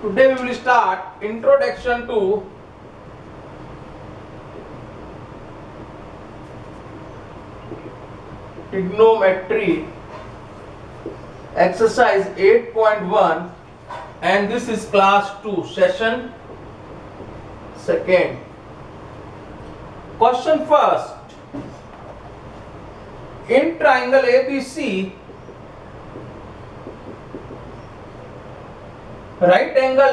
Today we will start introduction to trigonometry, exercise 8.1, and this is class 2, session 2nd. Question first. In triangle ABC, right angle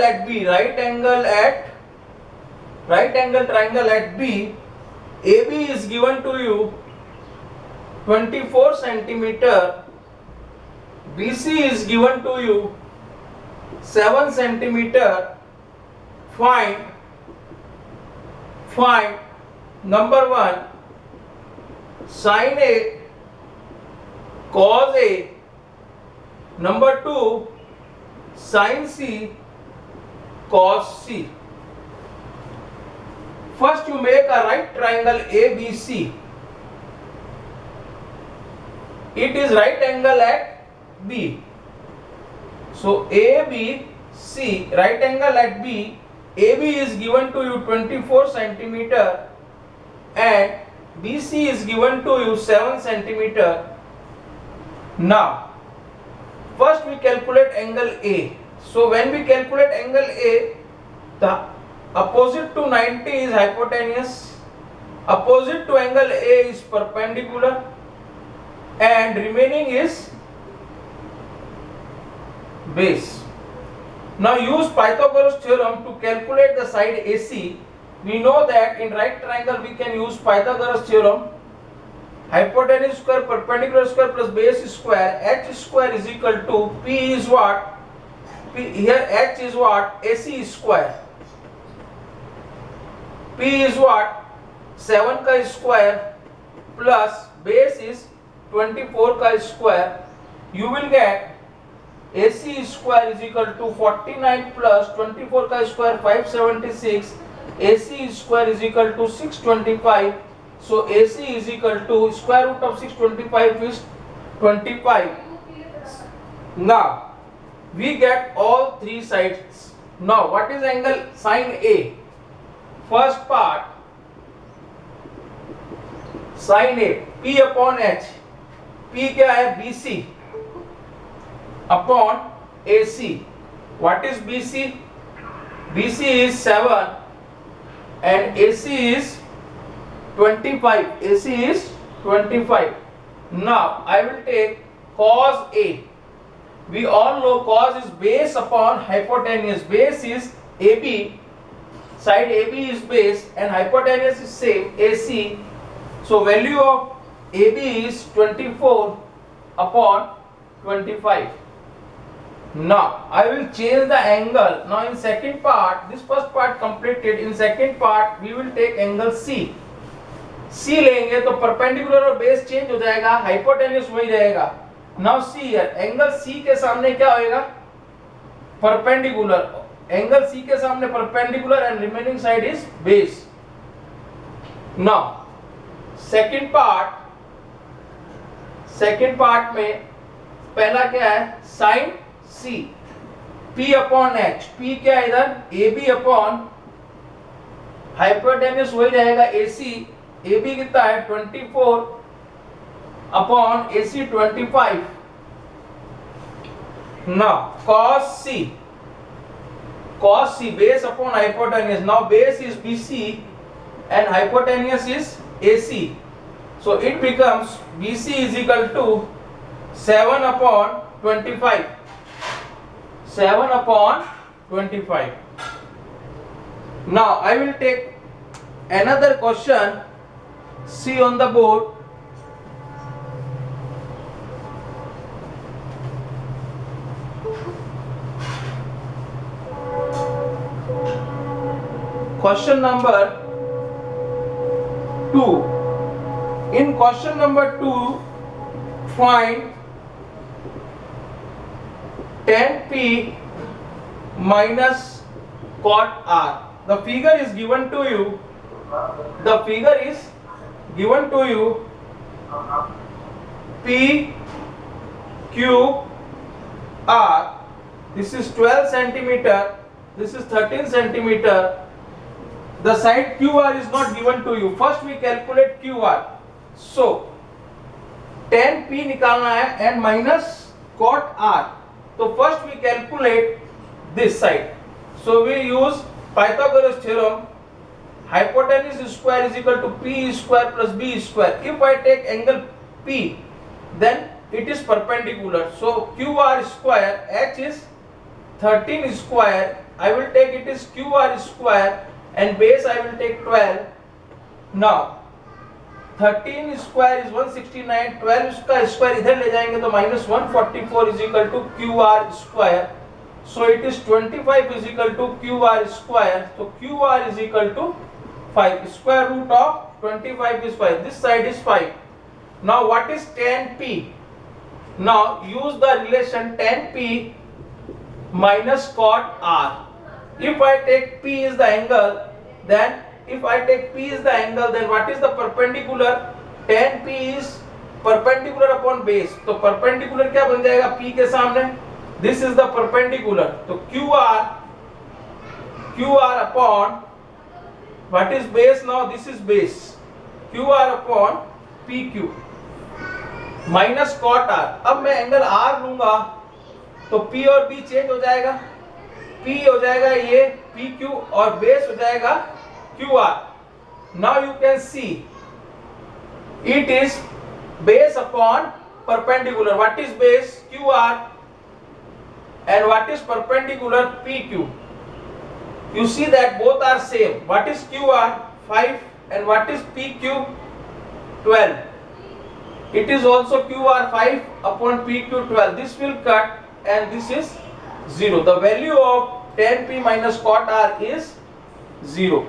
triangle at B, AB is given to you 24 centimeter, BC is given to you 7 centimeter. Find number 1 sin A cos A, number 2 sin C cos C. First you make a right triangle ABC. It is right angle at B. So ABC, right angle at B, AB is given to you 24 centimeter and BC is given to you 7 centimeter. Now, first we calculate angle A. So when we calculate angle A, the opposite to 90 is hypotenuse, opposite to angle A is perpendicular, and remaining is base. Now use Pythagoras theorem to calculate the side AC. We know that in right triangle we can use Pythagoras theorem. Hypotenuse square perpendicular square plus base square, h square is equal to P is what? P, here h is what? AC square. P is what? 7 ka square plus base is 24 ka square. You will get AC square is equal to 49 plus 24 ka square 576. AC square is equal to 625. So AC is equal to square root of 625 is 25. Now we get all three sides. Now what is angle sin A? First part, sin A, P upon H. P क्या है? BC upon AC. What is BC? BC is 7 and AC is 25. AC is 25. Now I will take cos A. We all know cos is base upon hypotenuse. Base is AB. Side AB is base and hypotenuse is same AC. So value of AB is 24 upon 25. Now I will change the angle. Now in second part, this first part completed. In second part we will take angle C. C लेंगे तो perpendicular और base change हो जाएगा, hypotenuse वही रहेगा. Now see here, angle c के सामने क्या होएगा? परपेंडिकुलर. एंगल सी के सामने perpendicular and remaining side is base. Now second part में पहला क्या है? Sine c, P upon H. P क्या है इधर? AB अपॉन हाइपोटेन्यूज वही रहेगा AC. AB कितना है? 24 upon AC 25. Now cos C base upon hypotenuse. Now base is BC and hypotenuse is AC. So it becomes BC is equal to 7 upon 25. 7 upon 25. Now I will take another question. See on the board. Question number 2. In question number 2, find tan P minus cot R. The figure is given to you. P cube R. This is 12 centimeter this is 13 centimeter. The side QR is not given to you. First we calculate QR. So tan P निकालना है and minus cot R. तो first we calculate this side. So we use Pythagoras theorem. Hypotenuse square is equal to P square plus B square. If I take angle P, then it is perpendicular. So QR square, H is 13 square. I will take it is QR square and base I will take 12. Now 13 square is 169. 12 का square इधर ले जाएंगे तो minus 144 is equal to QR square. So it is 25 is equal to QR square. So QR is equal to 5. Square root of 25 is 5. This side is 5. Now what is tan P? Now use the relation tan P minus cot R. If I take P is the angle, then if I take P is the angle, then what is the perpendicular? Tan P is perpendicular upon base. तो perpendicular क्या बन जाएगा P के सामने? This is the perpendicular. तो QR upon what is base now? This is base. QR upon PQ minus cot R. अब मैं angle R लूंगा तो P और B चेंज हो जाएगा. P हो जाएगा ये PQ और बेस हो जाएगा QR. Now you can see it is base upon perpendicular. What is base? QR. And what is perpendicular? PQ. You see that both are same. What is QR? 5. And what is PQ? 12. It is also QR 5 upon PQ 12. This will cut and this is 0. The value of tan P minus cot R is 0.